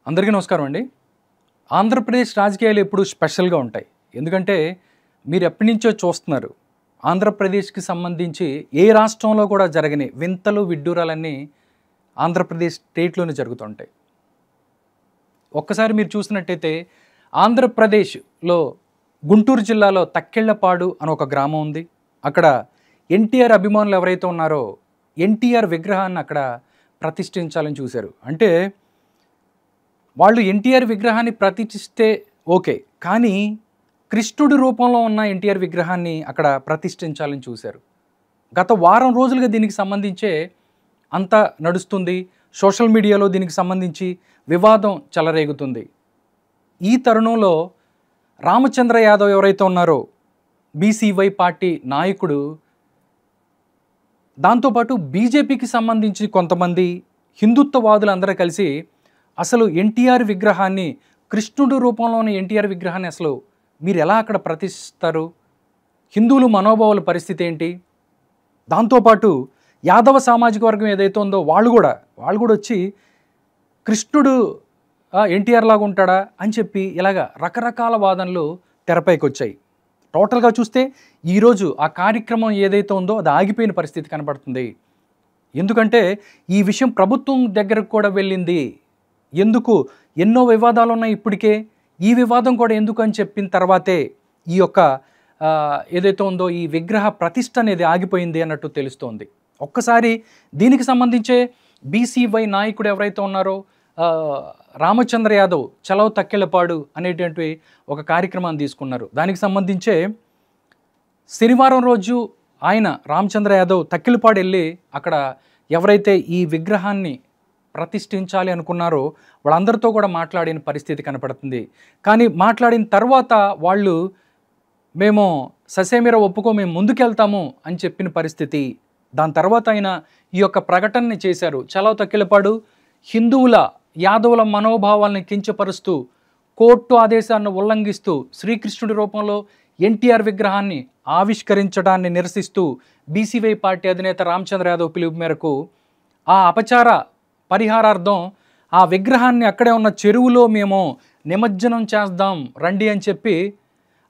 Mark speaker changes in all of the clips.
Speaker 1: అందరికీ నమస్కారం అండి. ఆంధ్రప్రదేశ్ రాజకీయాలు ఎప్పుడు స్పెషల్‌గా ఉంటాయి. ఎందుకంటే మీరు ఎప్పటినుంచో చూస్తున్నారు. ఆంధ్రప్రదేశ్‌కి సంబంధించి ఏ రాష్ట్రంలో కూడా జరగని వింతలు, విడ్డూరాలన్నీ ఆంధ్రప్రదేశ్ స్టేట్‌లోనే జరుగుతుంటాయి. ఒక్కసారి మీరు చూసినట్టయితే ఆంధ్రప్రదేశ్‌లో గుంటూరు జిల్లాలో తక్కెళ్ళపాడు అని ఒక గ్రామం ఉంది. అక్కడ ఎన్టీఆర్ అభిమానులు ఎవరైతే ఉన్నారో ఎన్టీఆర్ విగ్రహాన్ని అక్కడ ప్రతిష్ఠించాలని చూశారు. అంటే వాళ్ళు ఎన్టీఆర్ విగ్రహాన్ని ప్రతిష్ఠిస్తే ఓకే. కానీ కృష్ణుడి రూపంలో ఉన్న ఎన్టీఆర్ విగ్రహాన్ని అక్కడ ప్రతిష్ఠించాలని చూశారు. గత వారం రోజులుగా దీనికి సంబంధించే అంతా నడుస్తుంది. సోషల్ మీడియాలో దీనికి సంబంధించి వివాదం చెలరేగుతుంది. ఈ తరుణంలో రామచంద్ర యాదవ్ ఎవరైతే ఉన్నారో బీసీవై పార్టీ నాయకుడు, దాంతోపాటు బీజేపీకి సంబంధించి కొంతమంది హిందుత్వవాదులు అందరూ కలిసి అసలు ఎన్టీఆర్ విగ్రహాన్ని, కృష్ణుడు రూపంలోని ఎన్టీఆర్ విగ్రహాన్ని అసలు మీరు ఎలా అక్కడ ప్రతిష్ఠిస్తారు? హిందువుల మనోభావాల పరిస్థితి ఏంటి? దాంతోపాటు యాదవ సామాజిక వర్గం ఏదైతే ఉందో వాళ్ళు కూడా వచ్చి కృష్ణుడు ఎన్టీఆర్ లాగా ఉంటాడా అని చెప్పి ఇలాగా రకరకాల వాదనలు తెరపైకి వచ్చాయి. టోటల్గా చూస్తే ఈరోజు ఆ కార్యక్రమం ఏదైతే ఉందో అది ఆగిపోయిన పరిస్థితి కనబడుతుంది. ఎందుకంటే ఈ విషయం ప్రభుత్వం దగ్గరకు కూడా వెళ్ళింది. ఎందుకు ఎన్నో వివాదాలు ఉన్నాయి ఇప్పటికే, ఈ వివాదం కూడా ఎందుకు అని చెప్పిన తర్వాతే ఈ యొక్క ఏదైతే ఉందో ఈ విగ్రహ ప్రతిష్ఠ అనేది ఆగిపోయింది అన్నట్టు తెలుస్తోంది. ఒక్కసారి దీనికి సంబంధించే బీసీవై నాయకుడు ఎవరైతే ఉన్నారో రామచంద్ర యాదవ్ చలవ తక్కెళ్ళపాడు అనేటువంటి ఒక కార్యక్రమాన్ని తీసుకున్నారు. దానికి సంబంధించే శనివారం రోజు ఆయన రామచంద్ర యాదవ్ తక్కెళ్ళపాడు వెళ్ళి అక్కడ ఎవరైతే ఈ విగ్రహాన్ని ప్రతిష్ఠించాలి అనుకున్నారో వాళ్ళందరితో కూడా మాట్లాడిన పరిస్థితి కనపడుతుంది. కానీ మాట్లాడిన తర్వాత వాళ్ళు మేము ససేమిర ఒప్పుకో, మేము ముందుకెళ్తాము అని చెప్పిన పరిస్థితి. దాని తర్వాత ఆయన ఈ యొక్క ప్రకటనని చేశారు. చలవ తక్కెళ్ళపాడు హిందువుల, యాదవుల మనోభావాలను కించపరుస్తూ, కోర్టు ఆదేశాలను ఉల్లంఘిస్తూ శ్రీకృష్ణుడి రూపంలో ఎన్టీఆర్ విగ్రహాన్ని ఆవిష్కరించడాన్ని నిరసిస్తూ బీసీవై పార్టీ అధినేత రామచంద్ర యాదవ్ పిలుపు మేరకు ఆ అపచార పరిహారార్థం ఆ విగ్రహాన్ని అక్కడే ఉన్న చెరువులో మేము నిమజ్జనం చేద్దాం రండి అని చెప్పి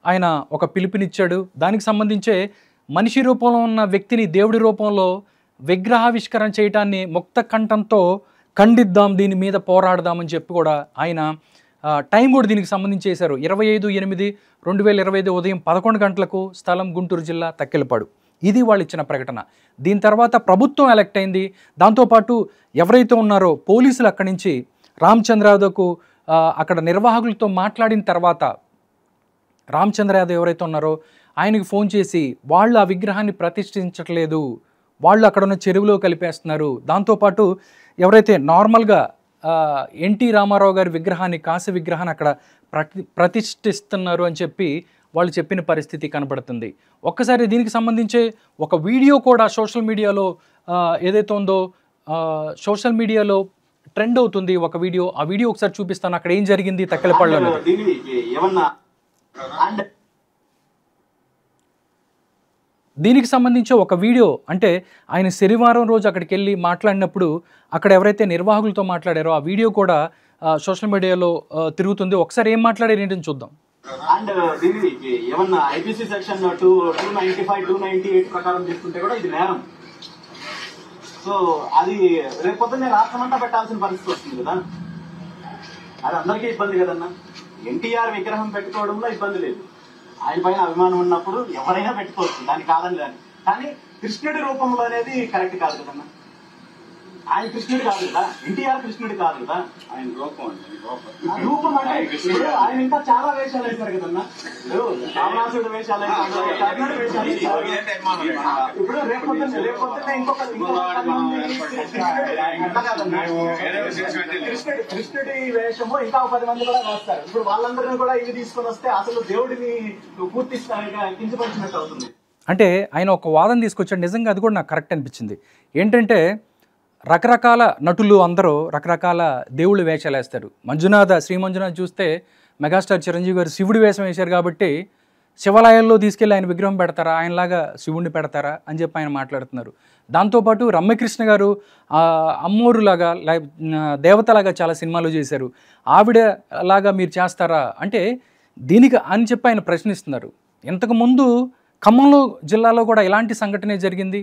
Speaker 1: ఆయన ఒక పిలుపునిచ్చాడు. దానికి సంబంధించే మనిషి రూపంలో ఉన్న వ్యక్తిని దేవుడి రూపంలో విగ్రహావిష్కరణ చేయటాన్ని ముక్త కంఠంతో ఖండిద్దాం, దీని మీద పోరాడదామని చెప్పి కూడా ఆయన టైం కూడా దీనికి సంబంధించి చేశారు. 25/8/2025 ఉదయం 11 గంటలకు, స్థలం గుంటూరు జిల్లా తక్కెళ్ళపాడు. ఇది వాళ్ళు ఇచ్చిన ప్రకటన. దీని తర్వాత ప్రభుత్వం ఎలక్ట్ అయింది. దాంతోపాటు ఎవరైతే ఉన్నారో పోలీసులు అక్కడి నుంచి రామచంద్ర యాదవ్కు అక్కడ నిర్వాహకులతో మాట్లాడిన తర్వాత రామచంద్ర యాదవ్ ఎవరైతే ఉన్నారో ఆయనకు ఫోన్ చేసి వాళ్ళు ఆ విగ్రహాన్ని ప్రతిష్ఠించట్లేదు, వాళ్ళు అక్కడ ఉన్న చెరువులో కలిపేస్తున్నారు, దాంతోపాటు ఎవరైతే నార్మల్గా ఎన్టీ రామారావు గారి విగ్రహాన్ని, కాశీ విగ్రహాన్ని అక్కడ ప్రతిష్ఠిస్తున్నారు అని చెప్పి వాళ్ళు చెప్పిన పరిస్థితి కనబడుతుంది. ఒక్కసారి దీనికి సంబంధించే ఒక వీడియో కూడా సోషల్ మీడియాలో ఏదైతే ఉందో సోషల్ మీడియాలో ట్రెండ్ అవుతుంది ఒక వీడియో. ఆ వీడియో ఒకసారి చూపిస్తాను. అక్కడ ఏం జరిగింది తక్కెళ్ళపాడులో. దీనికి సంబంధించి ఒక వీడియో, అంటే ఆయన శనివారం రోజు అక్కడికి వెళ్ళి మాట్లాడినప్పుడు అక్కడ ఎవరైతే నిర్వాహకులతో మాట్లాడారో ఆ వీడియో కూడా సోషల్ మీడియాలో తిరుగుతుంది. ఒకసారి ఏం మాట్లాడారు ఏంటని చూద్దాం.
Speaker 2: అండ్ దీనికి ఏమన్నా ఐపీసీ సెక్షన్ 295, 298 ప్రకారం తీసుకుంటే కూడా ఇది నేరం. సో అది రేపు పొద్దున్నే రాష్ట్రం అంతా పెట్టాల్సిన పరిస్థితి వస్తుంది కదా. అది అందరికీ ఇబ్బంది కదన్నా. ఎన్టీఆర్ విగ్రహం పెట్టుకోవడంలో ఇబ్బంది లేదు. ఆయన పైన అభిమానం ఉన్నప్పుడు ఎవరైనా పెట్టుకోవచ్చు, దానికి కాదని కానీ. కానీ కృష్ణుడి రూపంలో అనేది కరెక్ట్ కాదు కదన్నా. ఆయన కృష్ణుడు కాదు కదా, ఎన్టీఆర్ కృష్ణుడు కాదు కదా, ఆయన రూపం రూపం అంటే ఆయన ఇంకా చాలా వేషాలు వేశారు కదన్నా. రావణాసుడు వేషాలు వేశారు, కర్ణుడు వేషాలు వేశారు. ఇప్పుడు రేపొద్దున ఇంకొక కృష్ణుడి వేషము ఇంకా 10 మంది కూడా వేస్తారు. ఇప్పుడు వాళ్ళందరినీ కూడా ఇవి తీసుకొని వస్తే అసలు దేవుడిని పూర్తి కించపరిచినట్టు అవుతుంది.
Speaker 1: అంటే ఆయన ఒక వాదన తీసుకొచ్చాడు. నిజంగా అది కూడా నాకు కరెక్ట్ అనిపించింది. ఏంటంటే రకరకాల నటులు అందరూ రకరకాల దేవుళ్ళు వేషాలు వేస్తారు. శ్రీ మంజునాథ్ చూస్తే మెగాస్టార్ చిరంజీవి గారు శివుడి వేషం వేశారు కాబట్టి శివాలయాల్లో తీసుకెళ్ళి ఆయన విగ్రహం పెడతారా, ఆయనలాగా శివుణ్ణి పెడతారా అని చెప్పి ఆయన మాట్లాడుతున్నారు. దాంతోపాటు రమ్యకృష్ణ గారు అమ్మోరులాగా దేవతలాగా చాలా సినిమాలు చేశారు, ఆవిడ లాగా మీరు చేస్తారా అంటే దీనికి అని చెప్పి ఆయన ప్రశ్నిస్తున్నారు. ఇంతకుముందు ఖమ్మంలో జిల్లాలో కూడా ఇలాంటి సంఘటనే జరిగింది.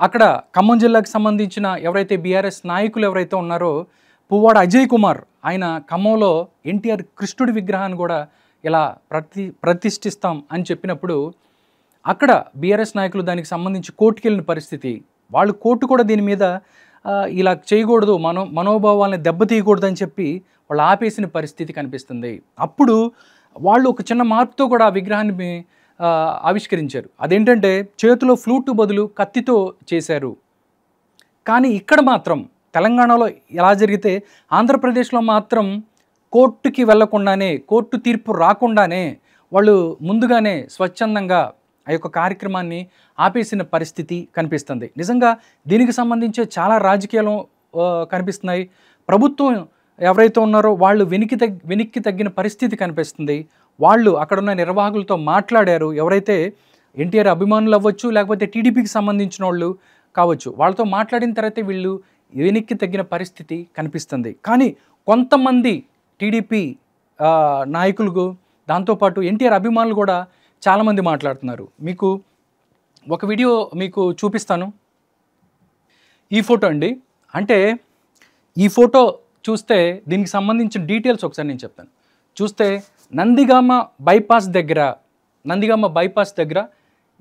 Speaker 1: అక్కడ ఖమ్మం జిల్లాకు సంబంధించిన ఎవరైతే బీఆర్ఎస్ నాయకులు ఎవరైతే ఉన్నారో పువ్వాడ అజయ్ కుమార్, ఆయన ఖమ్మంలో ఎన్టీఆర్ కృష్ణుడి విగ్రహాన్ని కూడా ఇలా ప్రతిష్ఠిస్తాం అని చెప్పినప్పుడు అక్కడ బీఆర్ఎస్ నాయకులు దానికి సంబంధించి కోర్టుకు వెళ్ళిన పరిస్థితి. వాళ్ళు కోర్టు కూడా దీని మీద ఇలా చేయకూడదు, మనోభావాలని దెబ్బతీయకూడదని చెప్పి వాళ్ళు ఆపేసిన పరిస్థితి కనిపిస్తుంది. అప్పుడు వాళ్ళు ఒక చిన్న మార్పుతో కూడా ఆ విగ్రహాన్ని ఆవిష్కరించారు. అదేంటంటే చేతిలో ఫ్లూట్ బదులు కత్తితో చేశారు. కానీ ఇక్కడ మాత్రం తెలంగాణలో ఎలా జరిగితే ఆంధ్రప్రదేశ్లో మాత్రం కోర్టుకి వెళ్లకుండానే, కోర్టు తీర్పు రాకుండానే వాళ్ళు ముందుగానే స్వచ్ఛందంగా ఆ యొక్క కార్యక్రమాన్ని ఆపేసిన పరిస్థితి కనిపిస్తుంది. నిజంగా దీనికి సంబంధించి చాలా రాజకీయాలు కనిపిస్తున్నాయి. ప్రభుత్వం ఎవరైతే ఉన్నారో వాళ్ళు వెనక్కి తగ్గిన పరిస్థితి కనిపిస్తుంది. వాళ్ళు అక్కడున్న నిర్వాహకులతో మాట్లాడారు. ఎవరైతే ఎన్టీఆర్ అభిమానులు అవ్వచ్చు, లేకపోతే టీడీపీకి సంబంధించిన వాళ్ళు కావచ్చు, వాళ్ళతో మాట్లాడిన తర్వాత వీళ్ళు వెనక్కి తగ్గిన పరిస్థితి కనిపిస్తుంది. కానీ కొంతమంది టీడీపీ నాయకులకు, దాంతోపాటు ఎన్టీఆర్ అభిమానులు కూడా చాలామంది మాట్లాడుతున్నారు. మీకు ఒక వీడియో మీకు చూపిస్తాను. ఈ ఫోటో అండి. అంటే ఈ ఫోటో చూస్తే దీనికి సంబంధించిన డీటెయిల్స్ ఒకసారి నేను చెప్తాను. చూస్తే నందిగామ బైపాస్ దగ్గర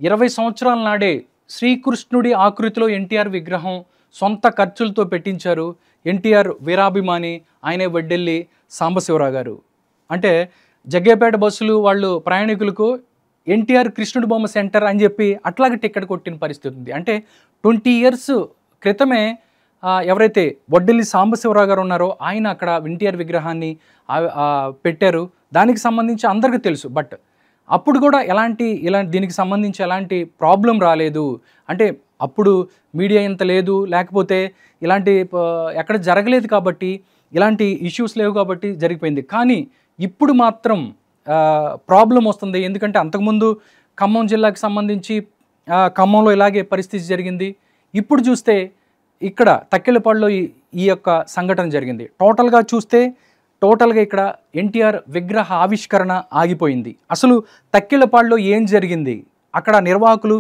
Speaker 1: 20 సంవత్సరాల నాడే శ్రీకృష్ణుడి ఆకృతిలో ఎన్టీఆర్ విగ్రహం సొంత ఖర్చులతో పెట్టించారు ఎన్టీఆర్ వీరాభిమాని ఆయనే వడ్డెల్లి సాంబశివరావు గారు. అంటే జగ్గేపేట బస్సులు వాళ్ళు ప్రయాణికులకు ఎన్టీఆర్ కృష్ణుడి బొమ్మ సెంటర్ అని చెప్పి అట్లాగే టికెట్ కొట్టిన పరిస్థితి ఉంది. అంటే 20 ఇయర్స్ క్రితమే ఎవరైతే వడ్డెల్లి సాంబశివరావు గారు ఉన్నారో ఆయన అక్కడ ఎన్టీఆర్ విగ్రహాన్ని పెట్టారు. దానికి సంబంధించి అందరికీ తెలుసు. బట్ అప్పుడు కూడా దీనికి సంబంధించి ఎలాంటి ప్రాబ్లం రాలేదు. అంటే అప్పుడు మీడియా ఇంత లేదు, లేకపోతే ఇలాంటి ఎక్కడ జరగలేదు కాబట్టి, ఇలాంటి ఇష్యూస్ లేవు కాబట్టి జరిగిపోయింది. కానీ ఇప్పుడు మాత్రం ప్రాబ్లం వస్తుంది. ఎందుకంటే అంతకుముందు ఖమ్మం జిల్లాకు సంబంధించి ఖమ్మంలో ఇలాగే పరిస్థితి జరిగింది. ఇప్పుడు చూస్తే ఇక్కడ తక్కెళ్ళపాడులో ఈ యొక్క సంఘటన జరిగింది. టోటల్గా ఇక్కడ ఎన్టీఆర్ విగ్రహ ఆవిష్కరణ ఆగిపోయింది. అసలు తక్కెళ్ళపాడులో ఏం జరిగింది, అక్కడ నిర్వాహకులు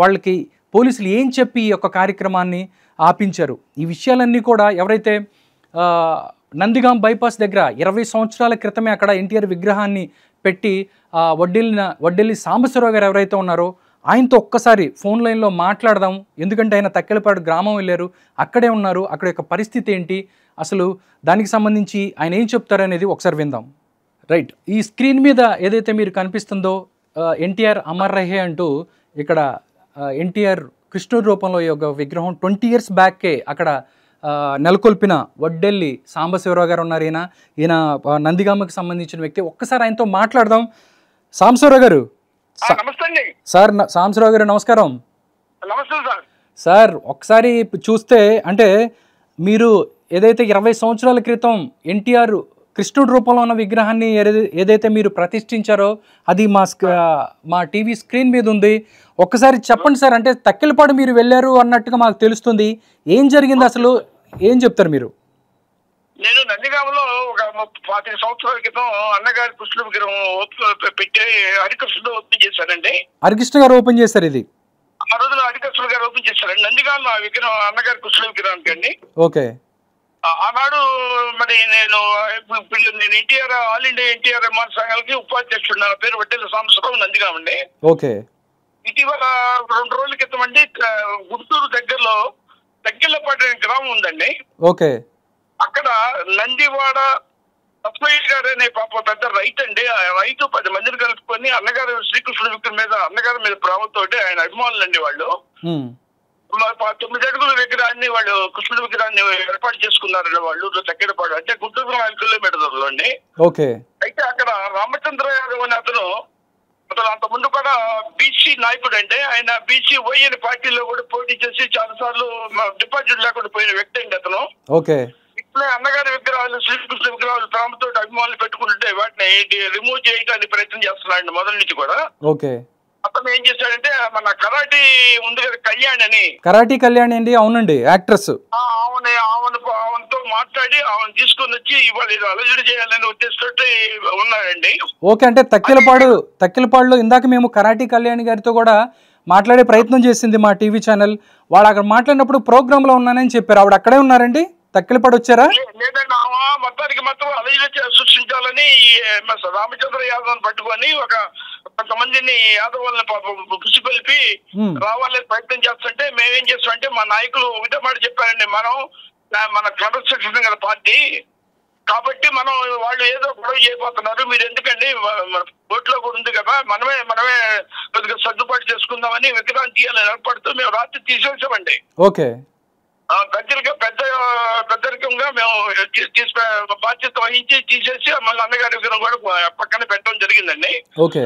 Speaker 1: వాళ్ళకి పోలీసులు ఏం చెప్పి ఈ యొక్క కార్యక్రమాన్ని ఆపించారు, ఈ విషయాలన్నీ కూడా ఎవరైతే నందిగాం బైపాస్ దగ్గర 20 సంవత్సరాల క్రితమే అక్కడ ఎన్టీఆర్ విగ్రహాన్ని పెట్టి వడ్డెల్లి సాంబశివరావు గారు ఎవరైతే ఉన్నారో ఆయనతో ఒక్కసారి ఫోన్ లైన్లో మాట్లాడదాం. ఎందుకంటే ఆయన తక్కెళ్ళపాడు గ్రామం వెళ్ళారు, అక్కడే ఉన్నారు, అక్కడ యొక్క పరిస్థితి ఏంటి, అసలు దానికి సంబంధించి ఆయన ఏం చెప్తారనేది ఒకసారి విందాం. రైట్, ఈ స్క్రీన్ మీద ఏదైతే మీరు కనిపిస్తుందో ఎన్టీఆర్ అమర్ రహే అంటూ ఇక్కడ ఎన్టీఆర్ కృష్ణుడి రూపంలో ఈ యొక్క విగ్రహం 20 ఇయర్స్ బ్యాక్కే అక్కడ నెలకొల్పిన వడ్డెల్లి సాంబశివరావు గారు ఉన్నారు. ఈయన నందిగామకి సంబంధించిన వ్యక్తి. ఒక్కసారి ఆయనతో మాట్లాడదాం. సాంబశివరావు గారు. సార్ సాంబశివరావు గారు నమస్కారం. సార్ ఒకసారి చూస్తే అంటే మీరు ఏదైతే 20 సంవత్సరాల క్రితం ఎన్టీఆర్ కృష్ణుడి రూపంలో ఉన్న విగ్రహాన్ని ఏదైతే మీరు ప్రతిష్ఠించారో అది మా టీవీ స్క్రీన్ మీద ఉంది. ఒక్కసారి చెప్పండి సార్. అంటే తక్కెళ్ళపాడు మీరు వెళ్ళారు అన్నట్టుగా మాకు తెలుస్తుంది. ఏం జరిగింది అసలు, ఏం చెప్తారు మీరు?
Speaker 3: నేను నందిగామలో ఒక 40 సంవత్సరాల క్రితం అన్నగారి కృష్ణుడి విగ్రహం పెట్టి హరికృష్ణుడు ఓపెన్ చేశారండి.
Speaker 1: హరికృష్ణ గారు ఓపెన్ చేశారు ఇది.
Speaker 3: ఆ రోజులో హరికృష్ణుడు గారు ఓపెన్ చేశారండి నందిగామ ఆ విగ్రహం, అన్నగారి కృష్ణుడి విగ్రహానికి అండి.
Speaker 1: ఓకే.
Speaker 3: ఆనాడు మరి నేను ఎన్టీఆర్ ఆల్ ఇండియా ఎన్టీఆర్ అభిమాన సంఘాలకి ఉపాధ్యక్షుడు. నా పేరు వడ్డెల్లి సాంబశివరావు, నందిగామ అండి.
Speaker 1: ఓకే.
Speaker 3: ఇటీవల 2 రోజుల క్రితం అండి గుంటూరు దగ్గరలో తక్కెళ్ళపాడు గ్రామం ఉందండి.
Speaker 1: ఓకే.
Speaker 3: అక్కడ నందివాడ తత్వయ్య గారు అనే పెద్ద రైతు అండి. ఆ రైతు 10 మందిని కలుపుకొని అన్నగారు శ్రీకృష్ణుడి విగ్రహం మీద, అన్నగారి మీద ప్రేమతో ఆయన అభిమానులు అండి వాళ్ళు. 9 అడుగుల విగ్రహాన్ని వాళ్ళు కృష్ణుడి విగ్రహాన్ని ఏర్పాటు చేసుకున్నారండి వాళ్ళు తక్కెళ్ళపాడు. అంటే గుంటూరు 4 కిలోమీటర్లు అండి.
Speaker 1: ఓకే. అయితే
Speaker 3: అక్కడ రామచంద్ర యాదవ్ అనే అతను అంత ముందు కూడా బీసీ నాయకుడు అండి. ఆయన బీసీ పార్టీలో కూడా పోటీ చేసి చాలా సార్లు డిపాజిట్ లేకుండా పోయిన వ్యక్తి అండి అతను.
Speaker 1: ఓకే.
Speaker 3: అన్నగారి విగ్రహాలు, శ్రీకృష్ణ విగ్రహాలు ప్రేమతో అభిమానులు పెట్టుకుంటుంటే వాటిని రిమూవ్ చేయడానికి ప్రయత్నం చేస్తున్నాడు మొదటి నుంచి కూడా.
Speaker 1: ఓకే.
Speaker 3: అతను ఏం చేశాడంటే మన కరాటీ ఉంది కదా కళ్యాణ్ అని,
Speaker 1: కరాటీ కళ్యాణ్ అండి, అవునండి యాక్ట్రెస్.
Speaker 3: ఆమెతో మాట్లాడి ఆమెను తీసుకొని వచ్చి ఇవాళ ఇది అలజడి చేయాలని ఉద్దేశంతో ఉన్నాడండి.
Speaker 1: ఓకే, అంటే తక్కిలపాడులో ఇందాక మేము కరాటీ కళ్యాణ్ గారితో కూడా మాట్లాడే ప్రయత్నం చేసింది మా టీవీ ఛానల్. వాళ్ళు అక్కడ మాట్లాడినప్పుడు ప్రోగ్రామ్ లో ఉన్నానని చెప్పారు. ఆవిడ అక్కడే ఉన్నారండి? తక్కిలపాడు వచ్చారా?
Speaker 3: లేదండి, మొత్తానికి మాత్రం అలజడి సృష్టించాలని రామచంద్ర యాదవ్ పట్టుకొని కొంతమందిని యాదవుల్ని పుసిపలిపి రావాలని ప్రయత్నం చేస్తుంటే మేమేం చేస్తామంటే మా నాయకులు ఒకటే మాట చెప్పారండి, మన క్రమశిక్షణ గల పార్టీ కాబట్టి మనం వాళ్ళు ఏదో గొడవ చేయబోతున్నారు, మీరు ఎందుకండి కోర్టులో కూడా ఉంది కదా, మనమే కొద్దిగా సర్దుబాటు చేసుకుందామని విగ్రహం తీయాలని ఏర్పడుతూ మేము రాత్రి తీసేసామండి.
Speaker 1: ఓకే.
Speaker 3: పెద్దరికంగా మేము బాధ్యత వహించి తీసేసి మళ్ళీ అన్నగారి విగ్రహం కూడా పక్కన పెట్టడం జరిగిందండి.
Speaker 1: ఓకే.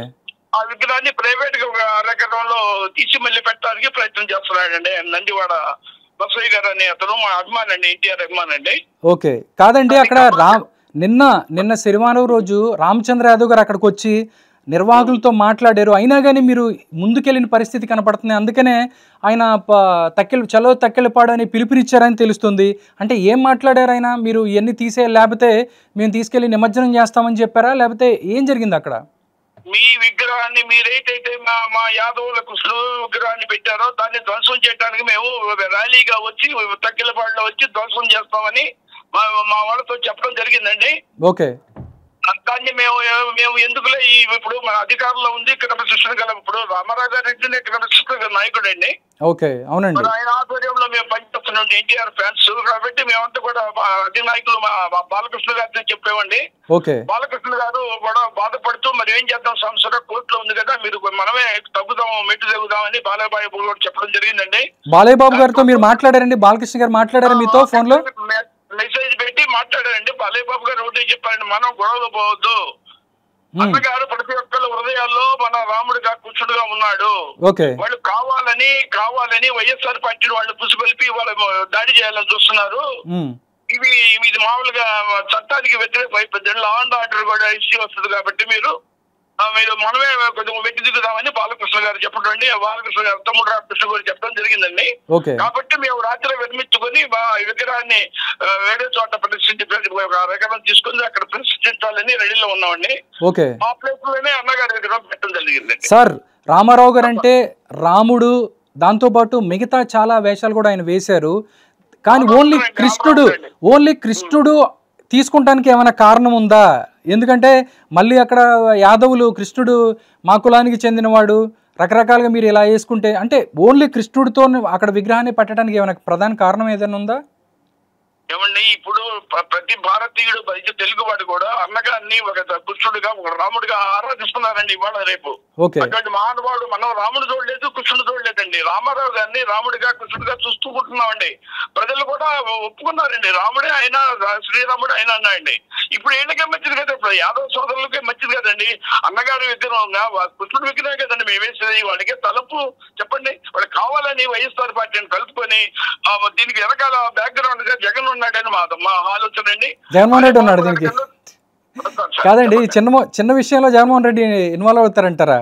Speaker 3: ఆ విగ్రహాన్ని ప్రైవేట్ గా అరగడంలో తీసి మళ్ళీ పెట్టడానికి ప్రయత్నం చేస్తున్నాడండి నందివాడ బసయ్య గారు అనే అతను. మా అభిమాని అండి, ఎన్టీఆర్ అభిమాని అండి.
Speaker 1: ఓకే. కాదండి, అక్కడ నిన్న శనివారం రోజు రామచంద్ర యాదవ్ గారు అక్కడికి వచ్చి నిర్వాహకులతో మాట్లాడారు. అయినా కానీ మీరు ముందుకెళ్ళిన పరిస్థితి కనపడుతుంది. అందుకనే ఆయన చలో తక్కెళ్ళపాడు అని పిలుపునిచ్చారని తెలుస్తుంది. అంటే ఏం మాట్లాడారు ఆయన? మీరు ఇవన్నీ లేకపోతే మేము తీసుకెళ్లి నిమజ్జనం చేస్తామని చెప్పారా, లేకపోతే ఏం జరిగింది అక్కడ?
Speaker 3: మీ విగ్రహాన్ని మీరైతే మా యాదవుల కృష్ణుడు విగ్రహాన్ని పెట్టారో దాన్ని ధ్వంసం చేయడానికి మేము ర్యాలీగా వచ్చి తక్కిలపాడులో వచ్చి ధ్వంసం చేస్తామని మా వాళ్ళతో చెప్పడం జరిగిందండి.
Speaker 1: ఓకే.
Speaker 3: దాన్ని మేము ఎందుకులే ఇప్పుడు మన అధికారంలో ఉంది క్రమశిక్షణ గల ఇప్పుడు రామారావు గారి క్రమశిక్షణ నాయకుడు అండి.
Speaker 1: ఓకే, అవునండి.
Speaker 3: ఆయన ఆధ్వర్యంలో మేము పనిచేస్తున్నాం ఎన్టీఆర్ ఫ్యాన్స్ కాబట్టి మేమంతా కూడా అధినాయకులు మా బాలకృష్ణ గారితో చెప్పేవండి.
Speaker 1: ఓకే.
Speaker 3: బాలకృష్ణ గారు కూడా బాధపడుతూ మరి ఏం చేద్దాం, సంవత్సరం కోర్టులో ఉంది కదా, మీరు మనమే మెట్టు తగ్గుదామని బాలయ్య బాబు కూడా చెప్పడం జరిగిందండి.
Speaker 1: బాలయ్య బాబు గారితో మీరు మాట్లాడారండి? బాలకృష్ణ గారు మాట్లాడారు మీతో ఫోన్ లో?
Speaker 3: మెసేజ్ పెట్టి మాట్లాడారండి. బాలయ్య బాబు గారు ఒకటి చెప్పారండి, మనం గొడవలు పోవద్దు, అన్నగారు ప్రతి ఒక్కళ్ళ హృదయాల్లో మన రాముడిగా కృష్ణుడుగా ఉన్నాడు, వాళ్ళు కావాలని వైఎస్ఆర్ పార్టీ వాళ్ళు పుసిగొల్పి వాళ్ళు దాడి చేయాలని చూస్తున్నారు, ఇది మామూలుగా చట్టానికి వ్యతిరేక లా అండ్ ఆర్డర్ కూడా ఇష్యూ వస్తుంది కాబట్టి మీరు మనమే కొంచెం వెట్టి దిగుదామని బాలకృష్ణ గారు చెప్పడం అండి. బాలకృష్ణ గారు తమ్ముడు రామకృష్ణ గారు చెప్పడం జరిగిందండి. కాబట్టి మేము రాత్రి విరమించుకొని విగ్రహాన్ని వేరే చోట ప్రదర్శించి తీసుకుని అక్కడ ప్రదర్శించాలని రెడీలో ఉన్నామండి. ఆ ప్లేస్ లోనే అన్నగారి విగ్రహం పెట్టడం జరిగిందండి.
Speaker 1: సార్, రామారావు గారు అంటే రాముడు, దాంతో పాటు మిగతా చాలా వేషాలు కూడా ఆయన వేశారు. కానీ ఓన్లీ కృష్ణుడు తీసుకుంటానికి ఏమైనా కారణం ఉందా? ఎందుకంటే మళ్ళీ అక్కడ యాదవులు కృష్ణుడు మా కులానికి చెందినవాడు రకరకాలుగా మీరు ఇలా వేసుకుంటే అంటే ఓన్లీ కృష్ణుడితో అక్కడ విగ్రహాన్ని పెట్టడానికి ఏమైనా ప్రధాన కారణం ఏదైనా ఉందా?
Speaker 3: ఏమండి, ఇప్పుడు ప్రతి భారతీయుడు తెలుగువాడు కూడా అన్నగారిని ఒక కృష్ణుడిగా ఒక రాముడిగా ఆరాధిస్తున్నారండి ఇవాళ రేపు. అటువంటి మహానుభావుడు మనం రాముడు చూడలేదు, కృష్ణుడు చూడలేదండి. రామారావు గారిని రాముడిగా కృష్ణుడిగా చూసుకుంటున్నామండి. ప్రజలు కూడా ఒప్పుకున్నారండి, రాముడే అయినా శ్రీరాముడు అయినా అన్నాయండి. ఇప్పుడు ఏళ్ళకే మంచిది కదా, ఇప్పుడు యాదవ సోదరులకే మంచిది కదండి. అన్నగారి విగ్రహంగా కృష్ణుడి విగ్రహం కదండి మేము వేసేది. వాళ్ళకి తలుపు చెప్పండి, వాళ్ళు కావాలని వైఎస్ఆర్ పార్టీని కలుపుకొని దీనికి వెనకాల బ్యాక్గ్రౌండ్ గా జగన్ ఉన్నాడని మా ఆలోచన అండి.
Speaker 1: జగన్మోహన్ రెడ్డి ఉన్నాడు దీనికి. కాదండి, చిన్న విషయంలో జగన్మోహన్ రెడ్డి ఇన్వాల్వ్ అవుతారంటారా?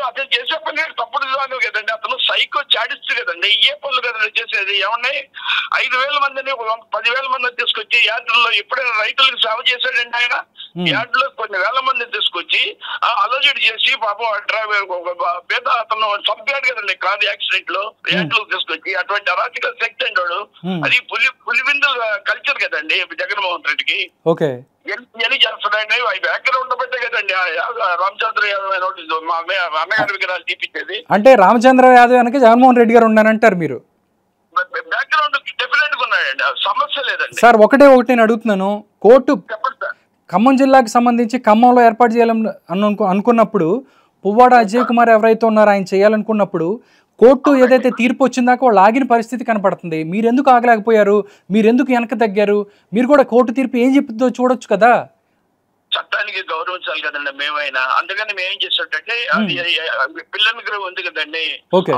Speaker 3: అతను చేసే పని తప్పుడు కదండి, అతను సైకో చాడిస్ట్ కదండి. ఏ పనులు కదండి చేసేది. ఏమన్నాయి 5,000 మందిని 10,000 మందిని తీసుకొచ్చి యార్డుల్లో ఎప్పుడైనా రైతులకు సేవ చేశాడండి ఆయన. యార్డులో కొన్ని వేల మందిని తీసుకొచ్చి అలజడి చేసి పాపం పేద అతను చంపాడు కదండి కారు యాక్సిడెంట్ లో. యార్డులో తీసుకొచ్చి అటువంటి అరాచక శక్తి అంటాడు. అది పులివిందుల కల్చర్ కదండి జగన్మోహన్ రెడ్డికి. ఎన్ని చేస్తున్నాయండి బ్యాక్గ్రౌండ్ బట్టే కదండి రామచంద్ర యాదవ్ అన్నగారి విగ్రహాలు తీపించేది.
Speaker 1: అంటే రామచంద్ర యాదవ్ వెనక జగన్మోహన్ రెడ్డి గారు ఉన్నారంటారు మీరు?
Speaker 3: బ్యాక్గ్రౌండ్ డెఫినెట్ గా ఉన్నాయండి, సమస్య లేదండి.
Speaker 1: సార్, ఒకటే నేను అడుగుతున్నాను. కోర్టు ఖమ్మం జిల్లాకు సంబంధించి ఖమ్మంలో ఏర్పాటు చేయాలని అనుకున్నప్పుడు పువ్వాడ అజయ్ కుమార్ ఎవరైతే ఉన్నారో ఆయన చేయాలనుకున్నప్పుడు కోర్టు ఏదైతే తీర్పు వచ్చిందాక వాళ్ళు ఆగిన పరిస్థితి కనపడుతుంది. మీరెందుకు ఆగలేకపోయారు? మీరెందుకు వెనక తగ్గారు? మీరు కూడా కోర్టు తీర్పు ఏం చెప్తుందో చూడొచ్చు కదా.
Speaker 3: చట్టానికి గౌరవించాలి కదండి మేమైనా. అందుకని మేము ఏం చేసామంటే అది పిల్లల గ్రౌండ్ ఉంది కదండి,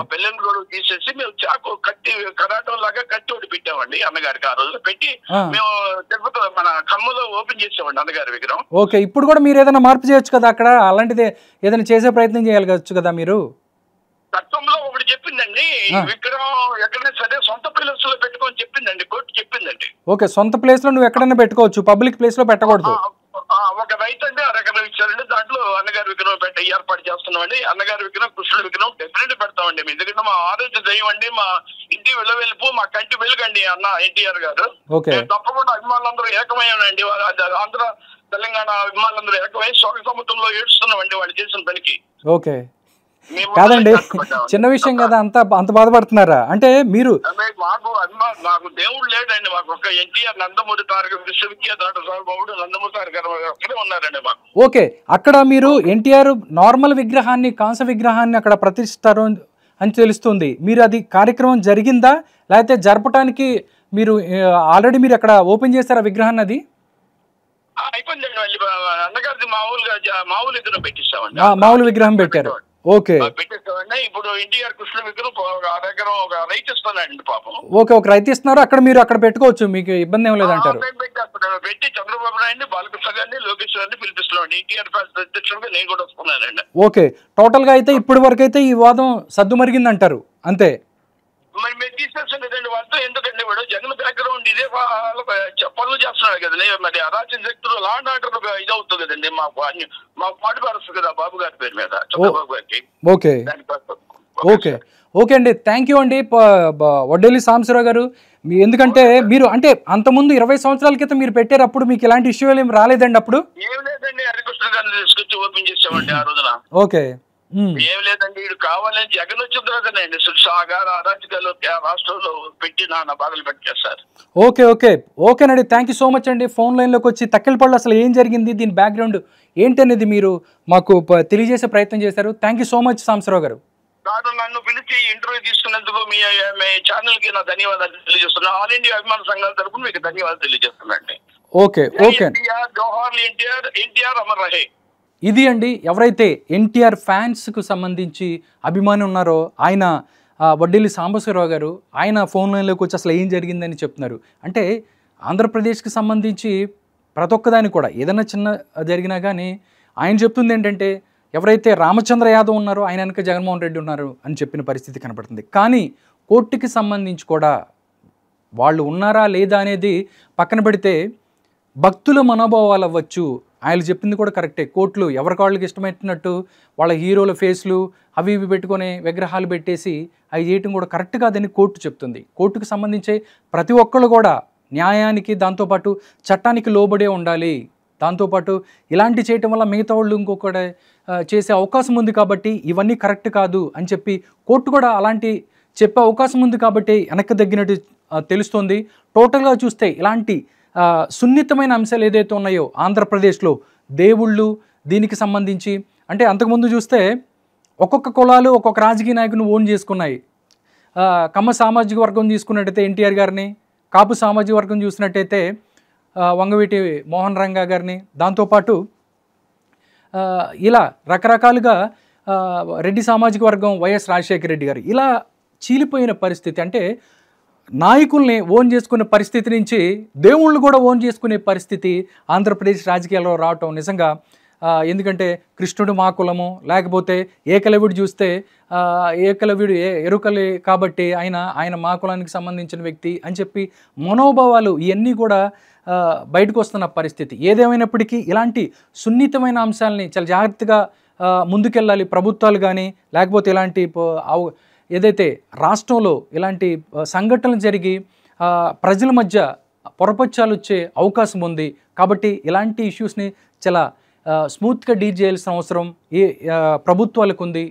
Speaker 3: ఆ పిల్లల గ్రౌండ్ తీసేసి మేము చాకు కట్టి కరాటం లాగా కట్టి ఒకటి పెట్టామండి అన్నగారికి. ఆ రోజులో పెట్టి మేము తిరుపతి మన ఖమ్మంలో ఓపెన్ చేసామండి అన్నగారి విగ్రహం.
Speaker 1: ఓకే, ఇప్పుడు కూడా మీరు ఏదైనా మార్పు చేయొచ్చు కదా అక్కడ, అలాంటిది ఏదైనా చేసే ప్రయత్నం చేయాలి కదా మీరు.
Speaker 3: చట్టంలో ఒకటి చెప్పిందండి, విగ్రహం ఎక్కడైనా సరే సొంత ప్లేస్ లో పెట్టుకొని చెప్పిందండి, కోర్టు చెప్పిందండి.
Speaker 1: ఓకే, సొంత ప్లేస్ లో నువ్వు ఎక్కడైనా పెట్టుకోవచ్చు, పబ్లిక్ ప్లేస్ లో పెట్టకూడదు.
Speaker 3: ఒక రైతు అండి అరగర ఇచ్చారండి, దాంట్లో అన్నగారి విగ్రహం ఏర్పాటు చేస్తున్నామండి. అన్నగారి విగ్రహం, కృష్ణుడి విగ్రహం డెఫినెట్ పెడతామండి. ఎందుకంటే మా ఆరోగ్య దైవం అండి, మా ఇంటి వెళ్ళవెలుపు, మా కంటి వెలుగండి అన్న ఎన్టీఆర్ గారు. తప్పకుండా అభిమానులందరూ ఏకమయ్యానండి, ఆంధ్ర తెలంగాణ అభిమానులందరూ ఏకమై శోక సముద్రంలో ఏడుస్తున్నామండి వాళ్ళు చేసిన పనికి.
Speaker 1: ఓకే, కాదండి, చిన్న విషయం కదా, అంత బాధపడుతున్నారా? అంటే మీరు
Speaker 3: మాకు దేవుడు లేడండి, మాకు ఒక ఎన్టీఆర్ నందమూరి తారక విశ్వవిఖ్యాత నట సార్వభౌముడు నందమూరి తారక అక్కడే ఉన్నారండి మాకు.
Speaker 1: ఓకే, అక్కడ మీరు ఎన్టీఆర్ నార్మల్ విగ్రహాన్ని, కాంస విగ్రహాన్ని అక్కడ ప్రతిష్ఠిస్తారు అని తెలుస్తుంది. మీరు అది కార్యక్రమం జరిగిందా, లేకపోతే జరపడానికి మీరు ఆల్రెడీ మీరు అక్కడ ఓపెన్ చేస్తారా విగ్రహాన్ని? అది
Speaker 3: అయిపోయిందండి, అన్నగారిది మామూలు విగ్రహం పెట్టిస్తామండి.
Speaker 1: మామూలు విగ్రహం పెట్టారు. ఓకే,
Speaker 3: పెట్టేస్తామండి. ఇప్పుడు ఎన్టీఆర్ కృష్ణ విగ్రహం దగ్గర ఒక రైతు ఇస్తున్నాడండి పాపం.
Speaker 1: ఓకే, ఒక రైతు ఇస్తున్నారు, అక్కడ మీరు అక్కడ పెట్టుకోవచ్చు, మీకు ఇబ్బంది ఏం లేదంటారు.
Speaker 3: పెట్టి చంద్రబాబు నాయుడు, బాలకృష్ణ గారిని, లోకేష్ గారిని పిలిపిస్తున్నాండి. ఎన్టీఆర్ అధ్యక్షుడిగా నేను కూడా వస్తున్నానండి.
Speaker 1: ఓకే, టోటల్ గా అయితే ఇప్పటి వరకు అయితే ఈ వాదం సద్దుమరిగింది అంటారు అంతే.
Speaker 3: మరి మీరు తీసేస్తాం కదండి వాళ్ళతో, ఎందుకండి వాడు జగన్ బ్యాక్గ్రౌండ్ ఇదే పనులు చేస్తున్నాడు కదండి. మరి అరాచక శక్తులు లా అండ్ ఆర్డర్ ఇదవుతుంది కదండి, మాకు పాటు పరుస్తుంది కదా బాబు గారి పేరు మీద, చంద్రబాబు గారికి.
Speaker 1: ఓకే ఓకే ఓకే అండి, థ్యాంక్ యూ అండి వడ్డేలి సాంబశివరావు గారు. ఎందుకంటే మీరు అంటే అంతకుముందు 20 సంవత్సరాల క్రితం మీరు పెట్టారు, అప్పుడు మీకు ఇలాంటి ఇష్యూలు ఏం రాలేదండి అప్పుడు?
Speaker 3: ఏం లేదండి, హరికృష్ణ గారిని తీసుకొచ్చి ఓపెన్ చేసామండి ఆ రోజున.
Speaker 1: ఓకే,
Speaker 3: ఏం లేదండి, వీడు కావాలని జగన్ వచ్చిన తర్వాతనండి సాగారు అరాచకాలు రాష్ట్రంలో పెట్టి నాన్న బాధలు పెట్టేస్తారు.
Speaker 1: ఓకే ఓకే ఓకేనండి, థ్యాంక్ యూ సో మచ్ అండి. ఫోన్ లైన్లోకి వచ్చి తక్కిలపల్లి అసలు ఏం జరిగింది, దీని బ్యాక్గ్రౌండ్ ఏంటనేది మీరు మాకు తెలియజేసే ప్రయత్నం చేశారు. Thank you so much Sambasivarao గారు.
Speaker 3: నన్ను పిలిచి ఇంటర్వ్యూ తీసుకున్నందుకు మీ ఛానల్ కి నా ధన్యవాదాలు తెలియజేస్తున్నాను. ఆల్ ఇండియా అభిమాన సంఘాల తరపున మీకు ధన్యవాదాలు తెలియజేస్తున్నాండి.
Speaker 1: ఓకే ఓకే,
Speaker 3: జోహార్ ఎన్టీఆర్ అమర్ రహే.
Speaker 1: ఇది అండి, ఎవరైతే ఎన్టీఆర్ ఫ్యాన్స్కు సంబంధించి అభిమాని ఉన్నారో ఆయన వడ్డేలి సాంబశివరావు గారు, ఆయన ఫోన్ లైన్లోకి వచ్చి అసలు ఏం జరిగిందని చెప్తున్నారు. అంటే ఆంధ్రప్రదేశ్కి సంబంధించి ప్రతి ఒక్కదానికి కూడా ఏదైనా చిన్న జరిగినా కానీ ఆయన చెప్తుంది ఏంటంటే ఎవరైతే రామచంద్ర యాదవ్ ఉన్నారో ఆయన వెనక జగన్మోహన్ రెడ్డి ఉన్నారు అని చెప్పిన పరిస్థితి కనపడుతుంది. కానీ కోర్టుకి సంబంధించి కూడా వాళ్ళు ఉన్నారా లేదా అనేది పక్కన పెడితే భక్తుల మనోభావాలు అవ్వచ్చు, ఆయన చెప్పింది కూడా కరెక్టే. కోర్టులు ఎవరికి వాళ్ళకి ఇష్టమైనట్టు వాళ్ళ హీరోల ఫేస్లు అవి ఇవి పెట్టుకొని విగ్రహాలు పెట్టేసి అవి చేయటం కూడా కరెక్ట్ కాదని కోర్టు చెప్తుంది. కోర్టుకు సంబంధించి ప్రతి ఒక్కళ్ళు కూడా న్యాయానికి, దాంతోపాటు చట్టానికి లోబడే ఉండాలి. దాంతోపాటు ఇలాంటి చేయటం వల్ల మిగతా వాళ్ళు ఇంకొకటి చేసే అవకాశం ఉంది కాబట్టి ఇవన్నీ కరెక్ట్ కాదు అని చెప్పి కోర్టు కూడా అలాంటి చెప్పే అవకాశం ఉంది కాబట్టి వెనక్కి తగ్గినట్టు తెలుస్తుంది. టోటల్గా చూస్తే ఇలాంటి సున్నితమైన అంశాలు ఏదైతే ఉన్నాయో ఆంధ్రప్రదేశ్లో దేవుళ్ళు దీనికి సంబంధించి అంటే అంతకుముందు చూస్తే ఒక్కొక్క కులాలు ఒక్కొక్క రాజకీయ నాయకుని ఓన్ చేసుకున్నాయి. కమ్మ సామాజిక వర్గం తీసుకున్నట్టయితే ఎన్టీఆర్ గారిని, కాపు సామాజిక వర్గం చూసినట్టయితే వంగవీటి మోహన్ రంగా గారిని, దాంతోపాటు ఇలా రకరకాలుగా రెడ్డి సామాజిక వర్గం వైఎస్ రాజశేఖర రెడ్డి గారు, ఇలా చీలిపోయిన పరిస్థితి. అంటే నాయకుల్ని ఓన్ చేసుకునే పరిస్థితి నుంచి దేవుళ్ళు కూడా ఓన్ చేసుకునే పరిస్థితి ఆంధ్రప్రదేశ్ రాజకీయాల్లో రావటం నిజంగా ఎందుకంటే కృష్ణుడు మా కులము, లేకపోతే ఏకలవ్యుడు చూస్తే ఏకలవ్యుడు ఎరుకలే కాబట్టి ఆయన మా కులానికి సంబంధించిన వ్యక్తి అని చెప్పి మనోభావాలు ఇవన్నీ కూడా బయటకు వస్తున్న పరిస్థితి. ఏదేమైనప్పటికీ ఇలాంటి సున్నితమైన అంశాలని చాలా జాగ్రత్తగా ముందుకెళ్ళాలి ప్రభుత్వాలు కానీ, లేకపోతే ఇలాంటి ఏదైతే రాష్ట్రంలో ఇలాంటి సంఘటనలు జరిగి ప్రజల మధ్య పొరపచ్చాలు వచ్చే అవకాశం ఉంది. కాబట్టి ఇలాంటి ఇష్యూస్ని చాలా స్మూత్గా డీల్ చేయాల్సిన అవసరం ప్రభుత్వాలకు ఉంది.